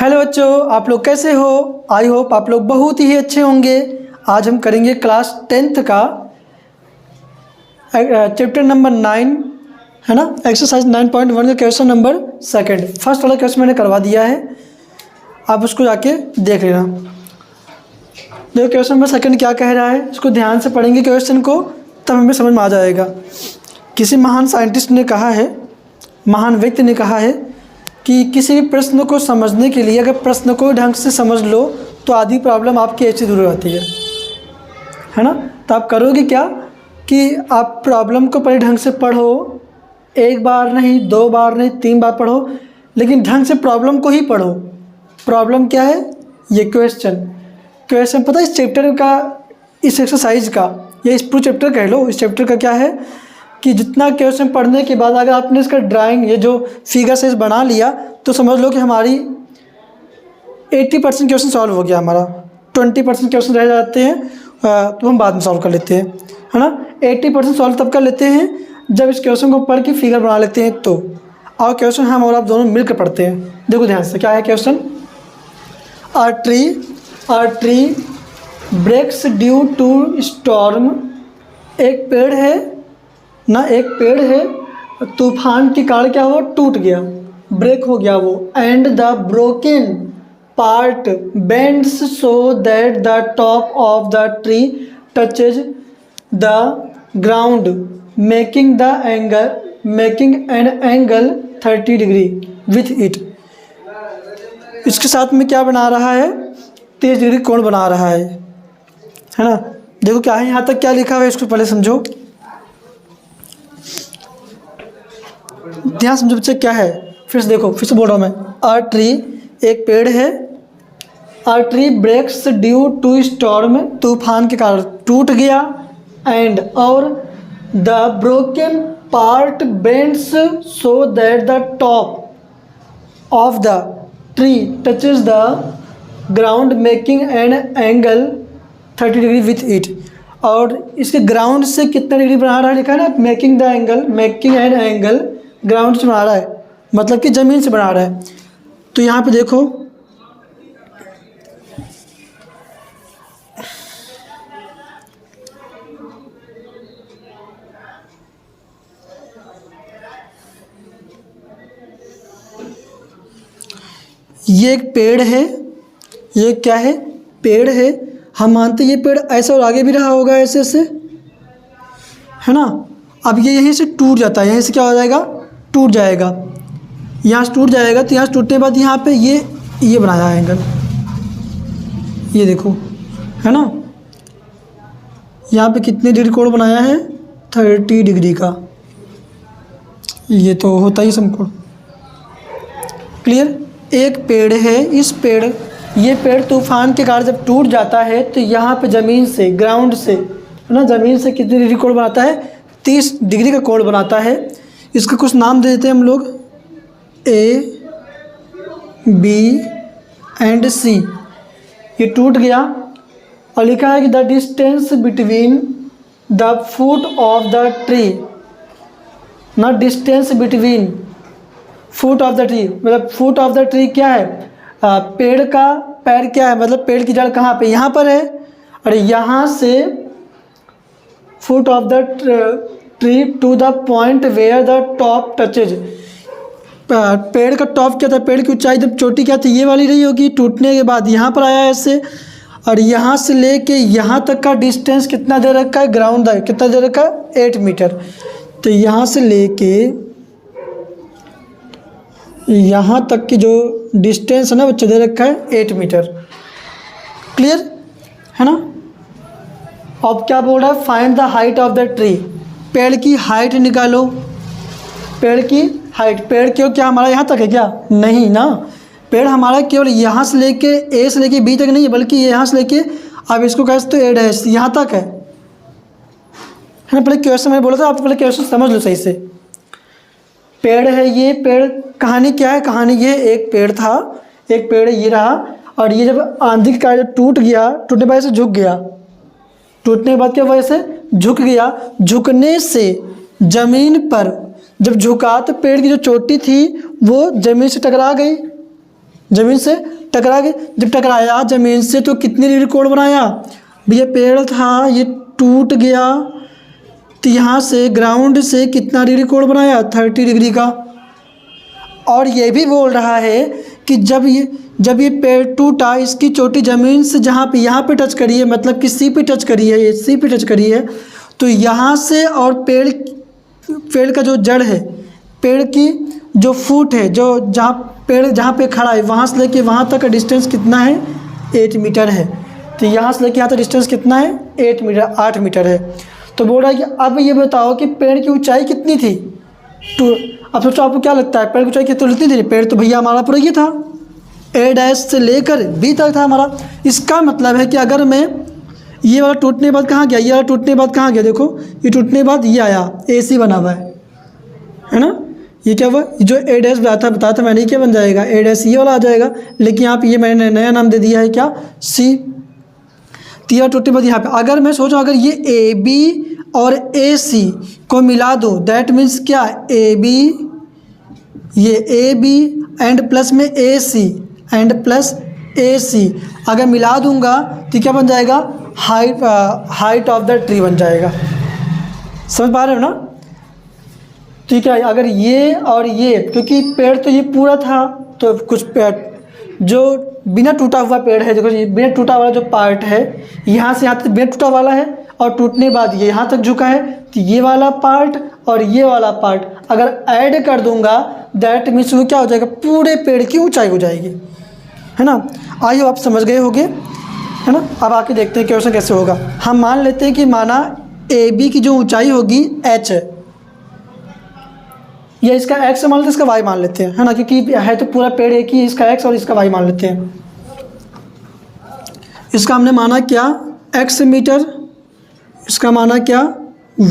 Hello बच्चों, आप लोग कैसे हो। आई होप आप लोग बहुत ही अच्छे होंगे। आज हम करेंगे क्लास 10th का चैप्टर नंबर 9 है ना, एक्सरसाइज 9.1 का क्वेश्चन नंबर 2। फर्स्ट वाला क्वेश्चन मैंने करवा दिया है, आप उसको जाके देख लेना। देखो क्वेश्चन नंबर 2 क्या कह रहा है, इसको ध्यान से पढ़ेंगे क्वेश्चन को, तब हमें समझ में आ जाएगा। किसी महान साइंटिस्ट ने कहा है, महान व्यक्ति ने कहा है कि किसी भी प्रश्न को समझने के लिए अगर प्रश्न को ढंग से समझ लो तो आधी प्रॉब्लम आपकी ऐसी दूर हो जाती है ना। तो आप करोगे क्या कि आप प्रॉब्लम को पहले ढंग से पढ़ो, एक बार नहीं, 2 बार नहीं, 3 बार पढ़ो, लेकिन ढंग से प्रॉब्लम को ही पढ़ो। प्रॉब्लम क्या है, ये क्वेश्चन पता है इस चैप्टर का, इस एक्सरसाइज का, या इस पूरे चैप्टर कह लो, इस चैप्टर का क्या है कि जितना क्वेश्चन पढ़ने के बाद अगर आपने इसका ड्राइंग, ये जो फिगर से बना लिया, तो समझ लो कि हमारी 80% क्वेश्चन सॉल्व हो गया। हमारा 20% क्वेश्चन रह जाते हैं तो हम बाद में सॉल्व कर लेते हैं, है ना। 80% सॉल्व तब कर लेते हैं जब इस क्वेश्चन को पढ़ के फिगर बना लेते हैं तो। और क्वेश्चन हम और आप दोनों मिलकर पढ़ते हैं। देखो ध्यान से, क्या है question. A tree breaks due to storm. एक पेड़ है ना, एक पेड़ है, तूफान के कारण क्या हुआ, टूट गया, ब्रेक हो गया वो। And the broken part bends so that the top of the tree touches the ground making an angle 30 degree with it. इसके साथ में क्या बना रहा है, 30 डिग्री कोण बना रहा है ना। देखो क्या है, यहाँ तक क्या लिखा हुआ है इसको पहले समझो, ध्यान समझो बच्चे क्या है। फिर से देखो, फिर से बोल रहा हूँ मैं। आ ट्री, एक पेड़ है। A tree breaks due to storm, तूफान के कारण टूट गया। एंड और the broken part bends so that the top of the tree touches the ground making an angle 30 degree with it. और इसके ग्राउंड से कितना डिग्री बना रहा है, लिखा है ना, मेकिंग एन एंगल ग्राउंड से बना रहा है, मतलब कि ज़मीन से बना रहा है। तो यहाँ पे देखो, ये एक पेड़ है, ये क्या है, पेड़ है। हम मानते ये पेड़ ऐसे और आगे भी रहा होगा, ऐसे ऐसे, है ना। अब ये यहीं से टूट जाता है, यहीं से क्या हो जाएगा, टूट जाएगा, यहाँ से टूट जाएगा। तो यहाँ से टूटने के बाद यहाँ पे ये बनाया है एंगल, ये देखो, है ना। यहाँ पे कितने डिग्री कोण बनाया है, 30 डिग्री का। ये तो होता ही समकोण, क्लियर। एक पेड़ है, ये पेड़ तूफान के कारण जब टूट जाता है तो यहाँ पे ज़मीन से, ग्राउंड से, है ना, ज़मीन से कितने डिग्री कोण बनाता है, 30 डिग्री का कोण बनाता है। इसका कुछ नाम दे देते हैं हम लोग, ए, बी एंड सी। ये टूट गया और लिखा है कि the distance between the foot of the tree, ना, distance between foot of the tree, मतलब फुट ऑफ द ट्री क्या है, पेड़ का पैर क्या है, मतलब पेड़ की जड़ कहाँ पे, यहाँ पर है। और यहाँ से foot of the tree to the point where the top touches. पेड़ का टॉप क्या था, पेड़ की ऊंचाई जब चोटी क्या थी, ये वाली रही होगी, टूटने के बाद यहाँ पर आया ऐसे। और यहाँ से लेके यहाँ तक का डिस्टेंस कितना दे रखा है, ग्राउंड का कितना दे रखा है, 8 मीटर। तो यहाँ से लेके यहाँ तक की जो डिस्टेंस है ना, बच्चे दे रखा है 8 मीटर, क्लियर है ना। अब क्या बोल रहा है, find the height of the tree. पेड़ की हाइट निकालो, पेड़ की हाइट। पेड़ क्यों, क्या हमारा यहाँ तक है क्या, नहीं ना। पेड़ हमारा केवल यहाँ से लेके, ए से लेके बी तक नहीं है, बल्कि यहाँ से लेके, अब इसको कह सकते हो ए डैश, यहाँ तक है ना। पहले क्वेश्चन मैंने बोला था, आप पहले क्वेश्चन समझ लो सही से। पेड़ है, ये पेड़, कहानी क्या है, कहानी ये एक पेड़ था, एक पेड़ ये रहा, और ये जब आंधी के कारण टूट गया, टूटने के बाद से झुक गया, टूटने के बाद क्या वजह से झुक गया। झुकने से ज़मीन पर जब झुका तो पेड़ की जो चोटी थी वो ज़मीन से टकरा गई, ज़मीन से टकरा गए। जब टकराया ज़मीन से तो कितनी डिग्री कोण बनाया, ये पेड़ था ये टूट गया तो यहाँ से ग्राउंड से कितना डिग्री कोण बनाया, 30 डिग्री का। और ये भी बोल रहा है कि जब ये पेड़ टूटा इसकी चोटी ज़मीन से जहाँ पे यहाँ पे टच करी है, मतलब कि सी पे टच करी है, ये सी पे टच करी है, तो यहाँ से और पेड़ का जो जड़ है, पेड़ की जो फूट है, जो पेड़ जहाँ पे खड़ा है वहाँ से लेके वहाँ तक का डिस्टेंस कितना है, 8 मीटर है। तो यहाँ से लेके यहाँ तक डिस्टेंस कितना है, 8 मीटर है। तो बोल रहा है कि अब ये बताओ कि पेड़ की ऊंचाई कितनी थी। तो अब सोचो आपको क्या लगता है पेड़ की ऊंचाई कितनी थी। पेड़ तो भैया हमारा पूरा ये था, A' से लेकर B तक था हमारा। इसका मतलब है कि अगर मैं ये वाला टूटने के बाद कहाँ गया, ये वाला टूटने के बाद कहाँ गया, देखो ये टूटने के बाद ये आया, AC बना हुआ है ना। ये क्या हुआ, जो A' बताया था मैंने, क्या बन जाएगा, A' ये वाला आ जाएगा। लेकिन यहाँ पे ये मैंने नया नाम दे दिया है क्या, C। तीसरा टूटने के बाद यहाँ पे अगर मैं सोचूं अगर ये AB और AC को मिला दूँ, दैट मीन्स क्या, AB ये AB एंड प्लस में AC एंड प्लस AC अगर मिला दूंगा तो क्या बन जाएगा, हाइट ऑफ द ट्री बन जाएगा। समझ पा रहे हो ना। ठीक है, अगर ये और ये, क्योंकि पेड़ तो ये पूरा था, तो कुछ पेड़ जो बिना टूटा हुआ पेड़ है, देखो ये बिना टूटा वाला जो पार्ट है, यहाँ से यहाँ तक बिना टूटा वाला है और टूटने के बाद ये यहाँ तक झुका है, तो ये वाला पार्ट और ये वाला पार्ट अगर ऐड कर दूंगा दैट मीन्स वो क्या हो जाएगा, पूरे पेड़ की ऊंचाई हो जाएगी, है ना। आई हो आप समझ गए होंगे, है ना। अब आके देखते हैं क्वेश्चन कैसे होगा। हम मान लेते हैं कि माना AB की जो ऊंचाई होगी H है, या इसका x मान लेते हैं, इसका y मान लेते हैं, है ना, क्योंकि है तो पूरा पेड़ एक ही, इसका x और इसका y मान लेते हैं। इसका हमने माना क्या, x मीटर, इसका माना क्या,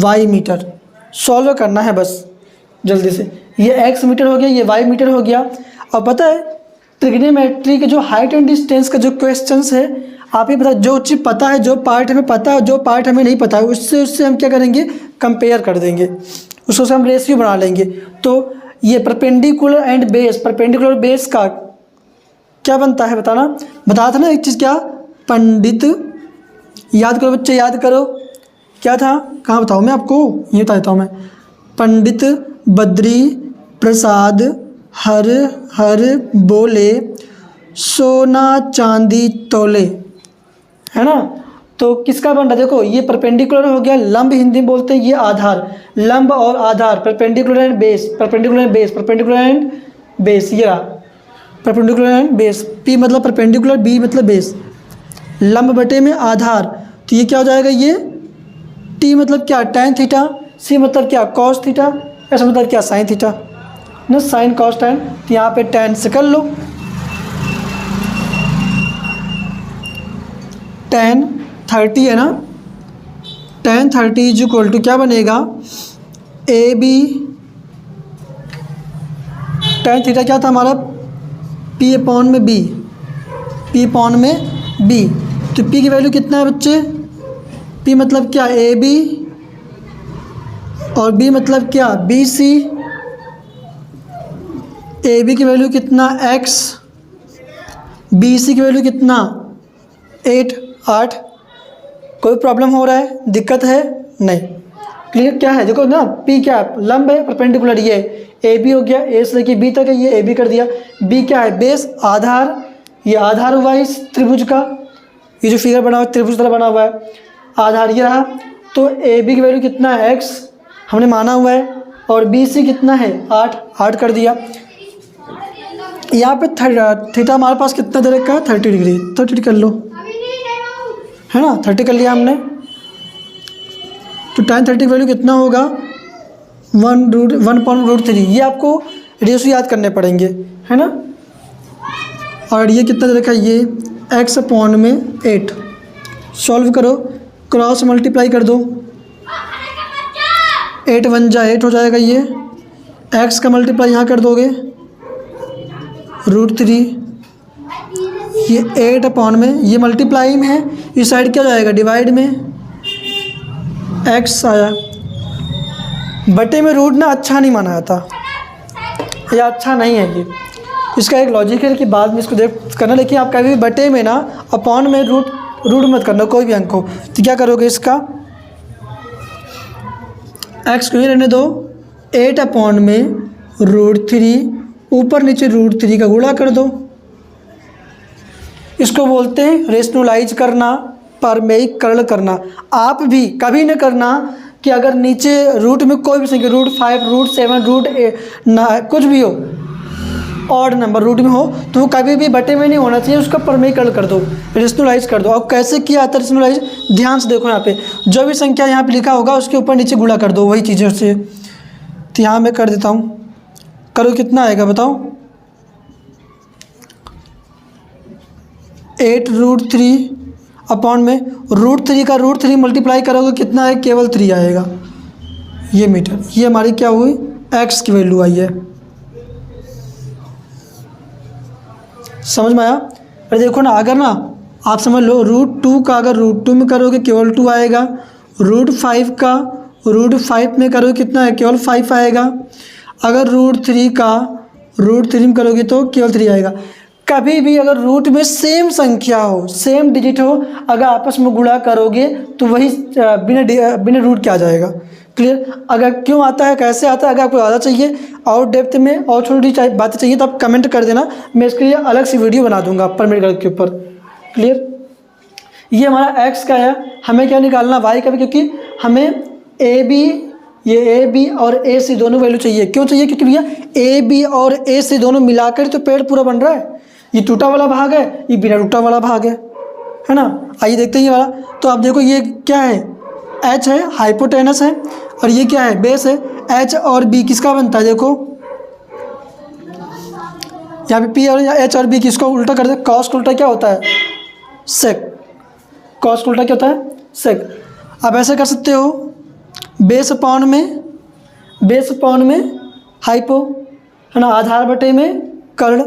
y मीटर। सॉल्व करना है बस जल्दी से। ये x मीटर हो गया, ये y मीटर हो गया। और पता है ट्रिग्नोमेट्री के जो हाइट एंड डिस्टेंस का जो क्वेश्चंस है, आप ही पता, जो चीज़ पता है, जो पार्ट हमें पता है, जो पार्ट हमें नहीं पता है, उससे हम क्या करेंगे, कंपेयर कर देंगे, उसको से हम रेशियो बना लेंगे। तो ये perpendicular and base, perpendicular base का क्या बनता है बताना, बताया था ना एक चीज़, क्या, पंडित, याद करो बच्चे, याद करो क्या था, कहाँ बताऊँ मैं आपको, ये बता देता हूँ मैं। पंडित बद्री प्रसाद हर हर बोले, सोना चांदी तोले, है ना। तो किसका बन रहा है, देखो ये परपेंडिकुलर हो गया, लंब हिंदी में बोलते हैं, ये आधार, लंब और आधार, perpendicular and base, perpendicular and base, perpendicular and base, ये रहा परपेंडिकुलर एंड बेस। P मतलब परपेंडिकुलर, B मतलब बेस, लंब बटे में आधार, तो ये क्या हो जाएगा, ये T मतलब क्या, tan थीटा, C मतलब क्या, cos थीटा, ऐसा मतलब क्या, sin थीटा ना, sin cos tan। तो यहाँ पे tan से कर लो, tan 30 है ना, tan 30 इज इक्वल टू क्या बनेगा, AB tan थीटा क्या था हमारा, P अपॉन में B, P अपॉन में B। तो P की वैल्यू कितना है बच्चे, P मतलब क्या, AB और B मतलब क्या, BC। AB की वैल्यू कितना, X, BC की वैल्यू कितना, 8। कोई प्रॉब्लम हो रहा है, दिक्कत है, नहीं, क्लियर क्या है, देखो ना, P क्या है, लंब है, परपेंडिकुलर ये AB हो गया, A से लेके B तक है, ये AB कर दिया। B क्या है, बेस, आधार, ये आधार हुआ इस त्रिभुज का, ये जो फिगर बना हुआ है त्रिभुज तरह बना हुआ है, आधार ये रहा। तो AB की वैल्यू कितना है, X हमने माना हुआ है, और BC कितना है, 8 कर दिया। यहाँ पे थीटा हमारे पास कितना दे रखा है, 30 डिग्री, 30 कर लो, है ना, 30 कर लिया हमने। तो tan 30 की वैल्यू कितना होगा, 1/√3। ये आपको रेशियो याद करने पड़ेंगे, है ना। और ये कितना दे रखा है, ये x अपॉन में 8। सॉल्व करो, क्रॉस मल्टीप्लाई कर दो, 8 1 जा 8 हो जाएगा, ये x का मल्टीप्लाई यहाँ कर दोगे, √3, ये 8 अपॉन में, ये मल्टीप्लाई में है, इस साइड क्या जाएगा, डिवाइड में, x आया, बटे में रूट ना अच्छा नहीं माना जाता, या अच्छा नहीं है ये, इसका एक लॉजिक है कि बाद में इसको देख करना, लेकिन आप कभी भी बटे में ना अपॉन में रूट मत करना कोई भी अंक हो। तो क्या करोगे, इसका एक्स को ही रहने दो, 8 अपॉन में √3, ऊपर नीचे √3 का गुणा कर दो। इसको बोलते हैं रेशनलाइज करना, परमेयीकरण करना। आप भी कभी न करना कि अगर नीचे रूट में कोई भी संख्या √5, √7, √8 कुछ भी हो, ऑड नंबर रूट में हो, तो वो कभी भी बटे में नहीं होना चाहिए, उसका परमेयीकरण कर दो, रेशनलाइज कर दो। और कैसे किया जाता है रेशनलाइज, ध्यान से देखो, यहाँ पे जो भी संख्या यहाँ पे लिखा होगा उसके ऊपर नीचे गुणा कर दो वही चीज़ें उससे। तो यहाँ मैं कर देता हूँ, करो कितना आएगा बताओ, 8√3 अपॉन में √3 का √3 मल्टीप्लाई करोगे कितना है, केवल 3 आएगा। ये मीटर, ये हमारी क्या हुई, एक्स की वैल्यू आई है। समझ में आया? अरे देखो ना, अगर ना आप समझ लो √2 का अगर √2 में करोगे केवल 2 आएगा, √5 का √5 में करोगे कितना है, केवल 5 आएगा। अगर √3 का √3 में करोगे तो केवल 3 आएगा। कभी भी अगर रूट में सेम संख्या हो, सेम डिजिट हो, अगर आपस में गुणा करोगे तो वही बिना रूट के आ जाएगा। क्लियर? अगर क्यों आता है, कैसे आता है, अगर आपको ज़्यादा चाहिए और डेप्थ में और छोटी बातें चाहिए तो आप कमेंट कर देना, मैं इसके लिए अलग सी वीडियो बना दूंगा परमेयीकरण के ऊपर। क्लियर? ये हमारा एक्स का है, हमें क्या निकालना, वाई का भी, क्योंकि हमें ए बी और ए सी दोनों वैल्यू चाहिए। क्यों चाहिए? क्योंकि भैया ए बी और ए सी दोनों मिलाकर तो पेड़ पूरा बन रहा है। ये टूटा वाला भाग है, ये बिना टूटा वाला भाग है ना। आइए देखते हैं ये वाला। तो आप देखो ये क्या है, एच है, हाइपोटेनस है, और ये क्या है, बेस है। एच और बी किसका बनता है, देखो यहाँ पे पी और एच और बी किसको उल्टा कर दे, कॉस का उल्टा क्या होता है, सेक। कॉस का उल्टा क्या होता है, सेक। आप ऐसे कर सकते हो, बेस अपॉन में हाइपो, है ना, आधार बटे में कर्ण।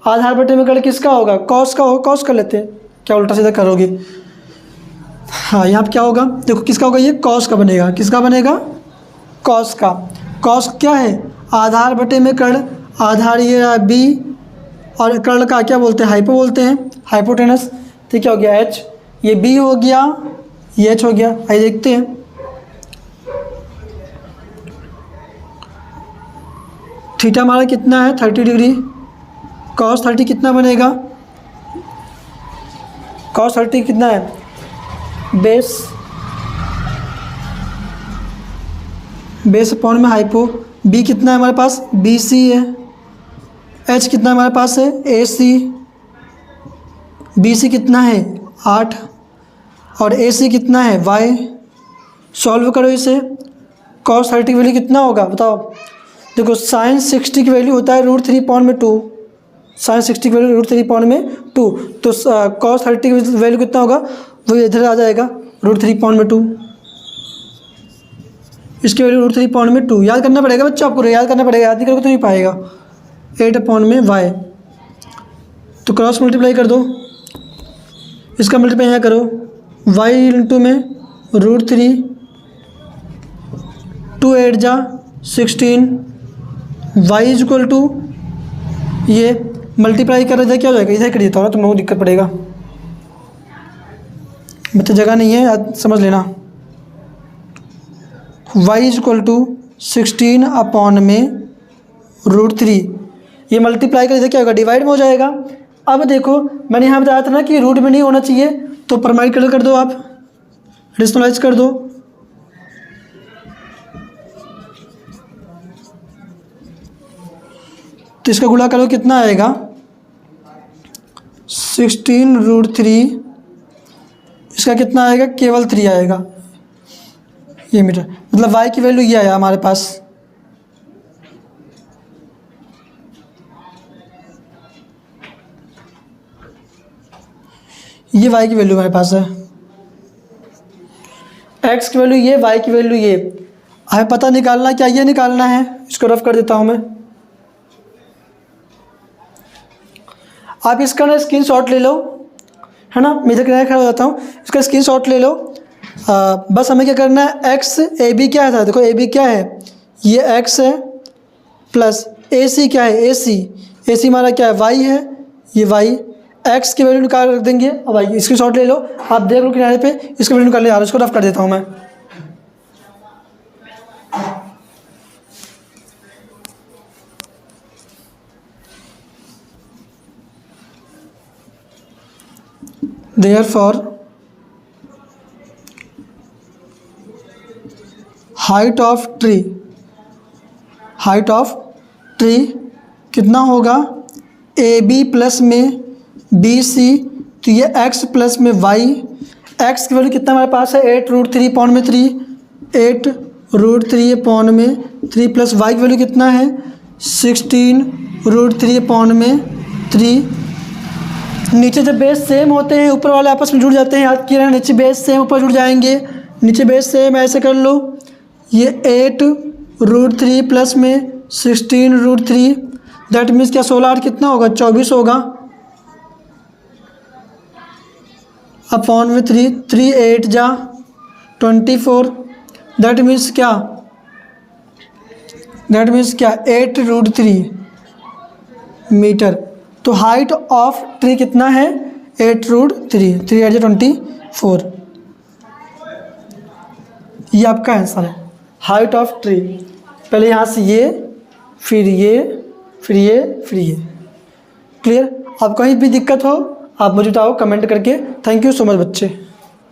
आधार बटे में कर्ण किसका होगा, कॉस का होगा, कॉस कर लेते हैं, क्या उल्टा सीधा करोगे। हाँ, यहाँ पे क्या होगा, देखो किसका होगा, ये कॉस का बनेगा। किसका बनेगा, कॉस का। कॉस क्या है, आधार बटे में कर्ण। आधार ये बी और कर्ण का क्या बोलते हैं, हाइपो बोलते हैं, हाइपोटेनस। तो क्या हो गया, एच, ये बी हो गया, ये एच हो गया। आइए देखते हैं, थीटा हमारा कितना है, 30 डिग्री। कॉस 30 कितना बनेगा, कॉस 30 कितना है, बेस अपॉन में हाइपो। बी कितना है हमारे पास, बी सी है। एच कितना हमारे पास है, ए सी। बी सी कितना है, 8, और ए सी कितना है, वाई। सॉल्व करो इसे, कॉस 30 की वैल्यू कितना होगा बताओ। देखो साइन 60 की वैल्यू होता है √3/2, साइन 60 की वैल्यू √3/2, तो कॉस 30 की वैल्यू कितना होगा, वो इधर आ जाएगा √3/2। इसकी वैल्यू √3/2 याद करना पड़ेगा बच्चों, आपको याद करना पड़ेगा, याद नहीं करोगे तो नहीं पाएगा। 8/y, तो क्रॉस मल्टीप्लाई कर दो, इसका मल्टीप्लाई यहाँ करो, y इंटू में √3, 2 8 जा 16, y इज इक्वल टू, ये मल्टीप्लाई कर रहे थे, क्या हो जाएगा, इधर कर देता हूँ ना, तुम लोगों को दिक्कत पड़ेगा, बच्चे जगह नहीं है, याद समझ लेना। y is equal to 16 upon में √3, ये मल्टीप्लाई कर देते क्या होगा, डिवाइड में हो जाएगा। अब देखो मैंने यहाँ बताया था ना कि रूट में नहीं होना चाहिए, तो परमेयीकरण कर दो, आप रेशनलाइज कर दो। तो इसका गुणा करो कितना आएगा, 16√3, इसका कितना आएगा, केवल 3 आएगा। ये मीटर मतलब y की वैल्यू ये आया हमारे पास। ये y की वैल्यू हमारे पास है, x की वैल्यू ये, y की वैल्यू ये। हमें पता निकालना क्या, ये निकालना है। इसको रफ कर देता हूँ मैं, आप इसका ना स्क्रीनशॉट ले लो, है ना, मैं इधर किनारे खड़ा हो जाता हूँ, इसका स्क्रीनशॉट ले लो। बस हमें क्या करना है, एक्स ए बी क्या है, देखो ए बी क्या है, ये एक्स है, प्लस ए सी क्या है, ए सी, ए सी हमारा क्या है, वाई है, ये वाई, एक्स की वैल्यू निकाल रख देंगे। अब भाई इसकी शॉट ले लो, आप देख लो किनारे पे, इसकी वैल्यू निकाल ले, इसको रफ कर देता हूँ मैं। Therefore, हाइट ऑफ ट्री कितना होगा, ए बी प्लस में बी सी, तो ये एक्स प्लस में वाई, एक्स की वैल्यू कितना हमारे पास है 8√3/3, 8√3/3 प्लस वाई की वैल्यू कितना है 16√3/3। नीचे जब बेस सेम होते हैं ऊपर वाले आपस में जुड़ जाते हैं, याद किया, नीचे बेस सेम ऊपर जुड़ जाएंगे, नीचे बेस सेम ऐसे कर लो, ये 8√3 प्लस में 16√3, दैट मीन्स क्या 16 कितना होगा 24 होगा, अपॉन में 3, 3 8 जा 24, दैट मीन्स क्या 8√3 मीटर। तो हाइट ऑफ ट्री कितना है 8√3, 3 8 जा 24, ये आपका आंसर है हाइट ऑफ ट्री। पहले यहाँ से ये, फिर ये, फिर ये, फिर ये। क्लियर? आप कहीं भी दिक्कत हो आप मुझे बताओ कमेंट करके। थैंक यू सो मच बच्चे।